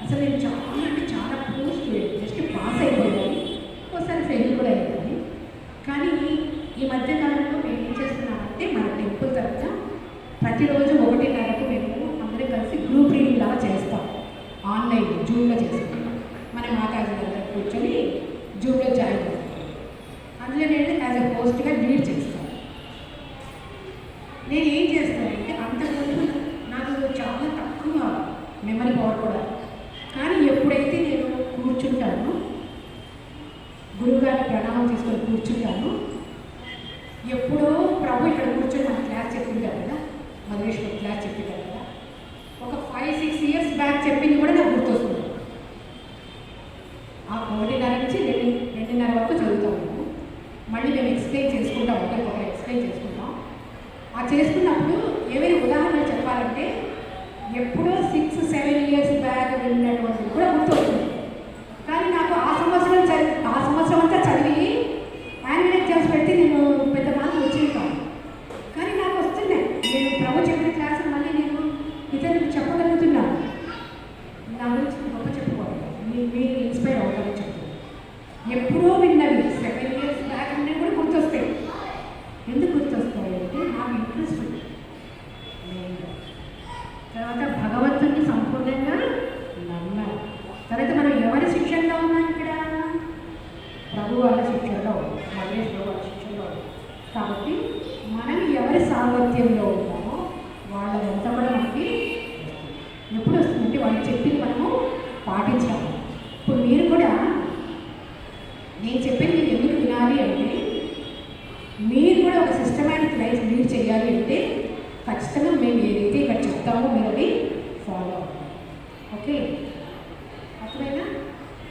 అసలు నేను చాలా అంటే చాలా పూర్ స్టూడెంట్, జస్ట్ పాస్ అయిపోయాను, ఒకసారి ఫెయిల్ కూడా అయిపోయింది. కానీ ఈ మధ్యకాలంలో మేము ఏం చేస్తున్నామంటే మన టెంపుల్ తరఫున ప్రతిరోజు 1:30కు మేము అందరం కలిసి గ్రూప్ రీడింగ్ లాగా చేస్తాం. ఆన్లైన్ జూమ్లో చేసుకుంటాం. మన మాతాజీ దగ్గర కూర్చొని జూమ్లో జాయిన్ అవుతాం. అందులో నేను యాజ్ ఎ హోస్ట్గా లీడ్ చేస్తాను. నేను ఏం చేస్తానంటే అంతకుముందు నాకు చాలా తక్కువ మెమరీ పవర్ కూడా, కానీ ఎప్పుడైతే నేను కూర్చుంటాను, గురువుగారిని ప్రణామం తీసుకొని కూర్చుంటాను, ఎప్పుడో ప్రభు ఇక్కడ కూర్చొని మన క్లాస్ చెప్పింటారు కదా, మధురేశ్వరి క్లాస్ చెప్పింటారు కదా, ఒక 5-6 ఇయర్స్ బ్యాక్ చెప్పింది కూడా నాకు గుర్తొస్తుంది. ఆ 1:30 నుంచి 2:30 వరకు చదువుతాము. మళ్ళీ మేము ఎక్స్ప్లెయిన్ చేసుకుంటాం, ఒకరికొకరు ఎక్స్ప్లెయిన్ చేసుకుంటాం. ఆ చేసుకున్నప్పుడు ఏవైనా ఉదాహరణలు చెప్పాలంటే ఎప్పుడో 6-7 ఇయర్స్ బ్యాక్ వెళ్ళినటువంటిది కూడా గుర్తొస్తుంది. కానీ నాకు ఆ సంవత్సరం అంతా చదివి యాన్యువల్ ఎగ్జామ్స్ పెట్టి నేను పెద్ద మార్కులు వచ్చేవి కాదు. కానీ నాకు వస్తున్నాయి. నేను ప్రభు చెప్పిన క్లాసులు మళ్ళీ నేను ఇతరులకు చెప్పగలుగుతున్నాను. నా గురించి గొప్ప చెప్పుకోవాలి, మీరు ఇన్స్పైర్ అవుతారని చెప్తాను. ఎప్పుడో విన్నవి 7 ఇయర్స్ బ్యాక్ ఉన్నవి కూడా గుర్తొస్తాయి. ఎందుకు గుర్తొస్తాయి అంటే నాకు ఇంట్రెస్ట్ ఉంది. తర్వాత భగవంతుడిని సంపూర్ణంగా నమ్మాలి. తర్వాత మనం ఎవరి శిక్షణలో ఉన్నాం? ఇక్కడ ప్రభు వాళ్ళ శిక్షణలో, మహేష్ ప్రభు వాళ్ళ శిక్షణలో. కాబట్టి మనం ఎవరి సామర్థ్యంలో ఉన్నామో వాళ్ళంతా కూడా మనకి ఎప్పుడు వస్తుందంటే వాళ్ళు చెప్పింది మనము పాటించాలి. ఇప్పుడు మీరు కూడా నేను చెప్పింది మీరు ఎందుకు వినాలి అంటే, మీరు కూడా ఒక సిస్టమాటిక్ లైఫ్ లీడ్ చేయాలి అంటే ఖచ్చితంగా మేము ఏదైతే ఇక్కడ చెప్తామో మీరు అది ఫాలో అవ్వాలి. ఓకే.